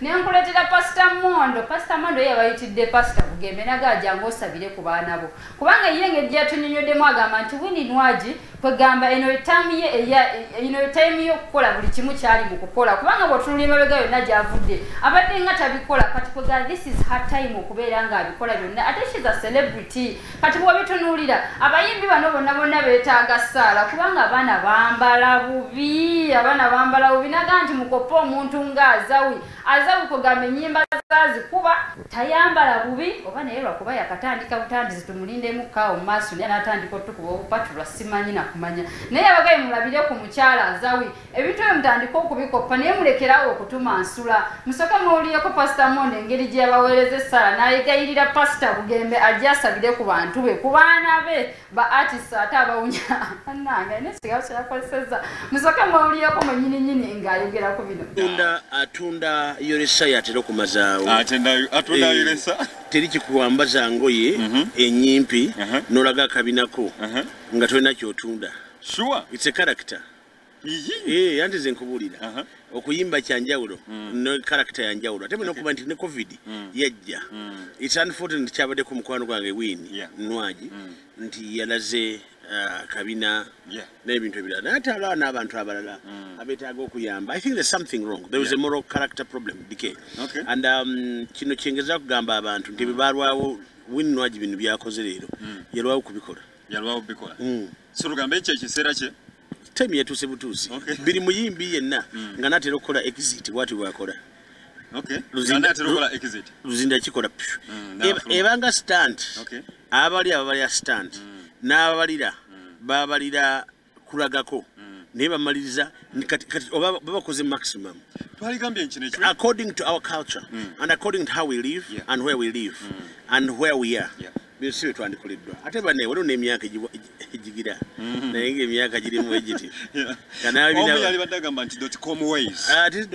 Nenkuletera Pastor Mondo yabayitidde Pastor Bugembe nagaja ngosabire ku baana bo. Kubanga yenge jja tunyonyoddemu agamba nti Winnie Nwaji kwegamba eno time yo kukola buli kimu kyali mu kukola. Kubanga bw'otunulira emabega yonna gy'avudde abadde nga tabikola kati kwegamba this is her time okubeera nga abikola byonna. Ate she's a celebrity. Kati bw'obitunuulira abayimbi bano bonna beetaaga ssaala kubanga abaana bambala bubi naga nti mukopa omuntu ng'azawi kugamba ennyimba zazikuba tayambala bubi oba naye lwakuba yakatandika butandizi tumulindemu kaawo mu maaso naye n'atandika otukuba obupatulwa simanyi nakumanya naye abagaye mulabire ku mukyala azawi ebintu ebyo mutandika okubikoppa naye mulekerawo okutuma nsula musooka mwowulireko Pastor Mondo engeri gye yabaweereza essaala n'ayegayirira Pastor Bugembe ajja asabire ku bantu be ku baana be ba artist ate abawunya annanga nekigambo kyakolesezza musooka mwowulireko mwennyininyini ng'ayogera ku bino atunda yoresa yatera okumazaawo atunda yoresa teri kikuwambaza ngoye enyimpi n'olaga akabinako nga tolina kyotunda. Sure. It's a character. Yanti ze nkubulira okuyimba kyanjawulo no character yanjawulo ate n'okuba nti ne covid yajja. It's unfortunate kyabadde ku mukwano gwange Winnie Nwaji nti yalaze kabina n'ebintu ebirala naye ate alaba n'abantu abalala abeetaaga okuyamba. I think there's something wrong. There was a moral character problem decay. And kino kyengeza kugamba abantu nti bebalwawo Winnie Nwaji bino byakoze leero yalwawo kubikola. So lugambe ekyo ekiseera kye time yatuuse butuusi biri muyimbi yenna nga naatera okukola exit bwati bwakola Luzinda kikola ebanga stand ababalya stand n'ababalira babalira kulagako naye bamaliriza kati oba bakoze maximum according to our culture and according to how we live and where we live and where we are. Bisiwe twandikuliddwa ate bane waliwo n'emyaka egigira naye ng'emyaka girimu egiti yali badagamba nti .com-ways ate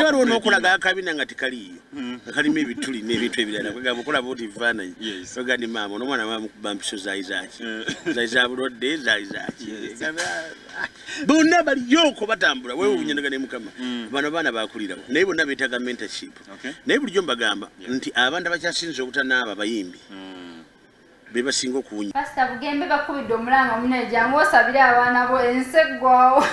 waliwo n'okulaga akabina nga tekaliiyo nga kalimu ebituli n'ebintu ebirala kwegamba okulaba oti bifaananyi ogandi maama n'omwana mamukuba mpiso zaayizaki zaayiza bulwadde zaayizaki bonna baliyoko batambula weewuunyanagana ne mukama bano baana bakulirawo naye bonna beetaaga mentorship naye bulijjo mbagamba nti abantu abakyasinza obutanaaba bayimbi bebasinga okuwunya. Pastor Bugembe bakubidde omulanga munne jangu osabire abaana bo enseggwawo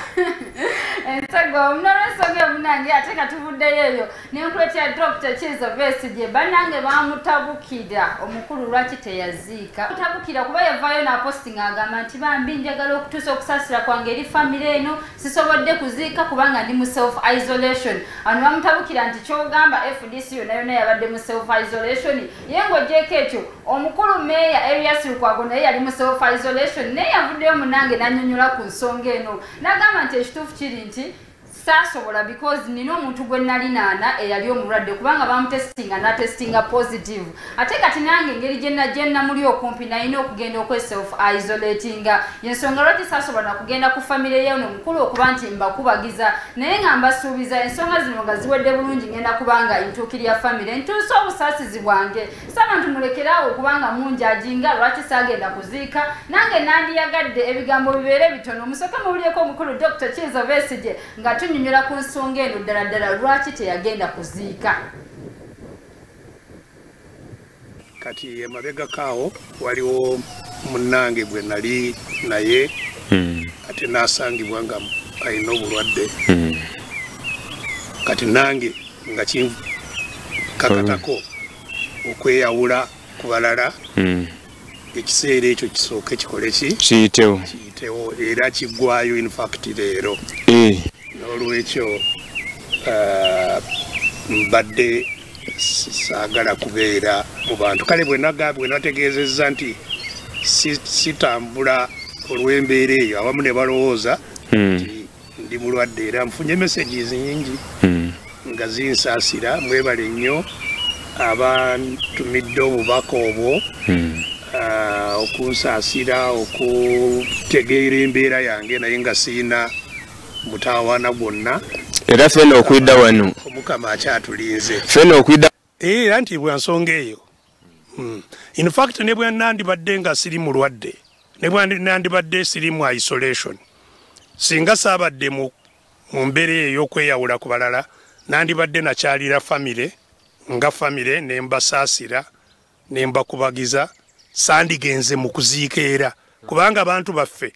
munalwensonga munange ate katuvuddeyo eyo nenkuletera Dr. Kizza Besigye bannange bamutabukira omukulu lwaki teyaziika mutabukira kuba yavaayo n'apostinga agamba nti bambi njagala okutuusa okusaasira kwange eri famire eno sisobodde kuziika kubanga ndi mu self isolation ano bamutabukira nti kyogamba FDC yonna yabadde mu self isolation ye ng'ogyeko ekyo omukulu meeya Erias Lukwago naye yali mu self isolation naye yavuddeyo munange n'annyonnyola ku nsonga eno n'agamba nti ekituufu kiri nti saasobola because nina omuntu gwe nali naana eyali omulwadde kubanga bamutestinga n'atestinga positive ate kati nange engeri gye namuli okumpi nalina okugenda okwe-self isolatinga yensonga lwaki saasobola nakugenda ku famire yeeno mukulu okuba nti mbakubagiza naye nga mbasuubiza ensonga zino nga ziwedde bulungi ngenda kubanga ntuukirya famire ntuuse obusaasizi bwange saabantu mulekeraawo okubanga munjajinga lwaki saagenda kuziika nange nandiyagadde ebigambo bibeere bitono omusooke muwulyeko omukulu Dr. Kizza Besigye nga nyonyola ku nsonga eno ddala lwaki teyagenda kuziika. Kati emabega kaawo waliwo munnange gwe nali naye ate n'asangibwa nga alina obulwadde kati nange nga kinkakatako okweyawula ku balala ekiseera ekyo kisooke kikole kiyitewo era kiggwayo infact leero n'olwekyo mbadde saagala kubeera mu bantu kale bwe nategeezezza nti sitambula olw'embeera eyo awamu ne balowooza nti ndi mulwadde era nfunye messages nyingi nga zinsaasira mwebale nnyo abantumidde obubaka obwo okunsaasira okutegeera embeera yange naye nga siina mutawaana gwonna era fena okwidda wano omukama akyatulinze fena okwidda era nti bwa nsonga eyo in fact ne bwe nandibadde nga siri mulwadde ne bwe nandibadde siri mu isolation singa saabadde mu mbeera ey'okweyawula ku balala nandibadde nakyalira famire nga famire nembasaasira nembakubagiza sandigenze mu kuziika era kubanga abantu baffe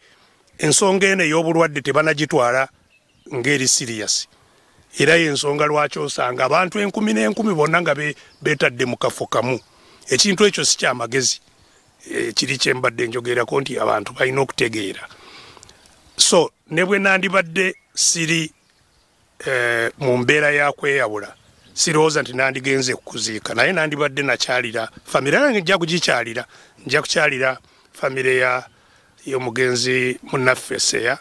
ensonga eno ey'obulwadde tebanagitwala ng'eri sirias era y'ensonga lwaki osanga abantu 10,000 bonna nga beetadde mu kafo kamu ekintu ekyo si kyamagezi kiri kyembadde njogerako nti abantu balina okutegeera so ne bwe nandibadde siri mu mbeera ya kweyawula sirowooza nti nandigenze kuziika naye nandibadde nakyalira famire nange nja kugikyalira nja kukyalira famire y'omugenzi munnaffe Seya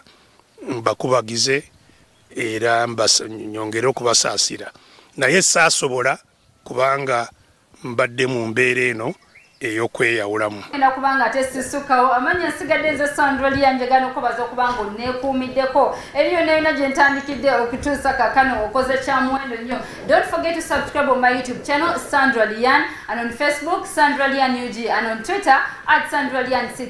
mbakubagize era nyongere okubasaasira naye saasobola kubanga mbadde mu mbeera eno ey'okweyawulamu enda kubanga ate sisukawo amanya nsigadde nze Sandra Lyan njagala okubaza okubanga onneekuumiddeko eriyo nayona gye ntandikidde okutuusa kakano okoze kya muwendo nnyo. Don't forget to subscribe on my YouTube channel Sandra Lyan and on Facebook Sandra Lyan UG and on Twitter @SandraLyan6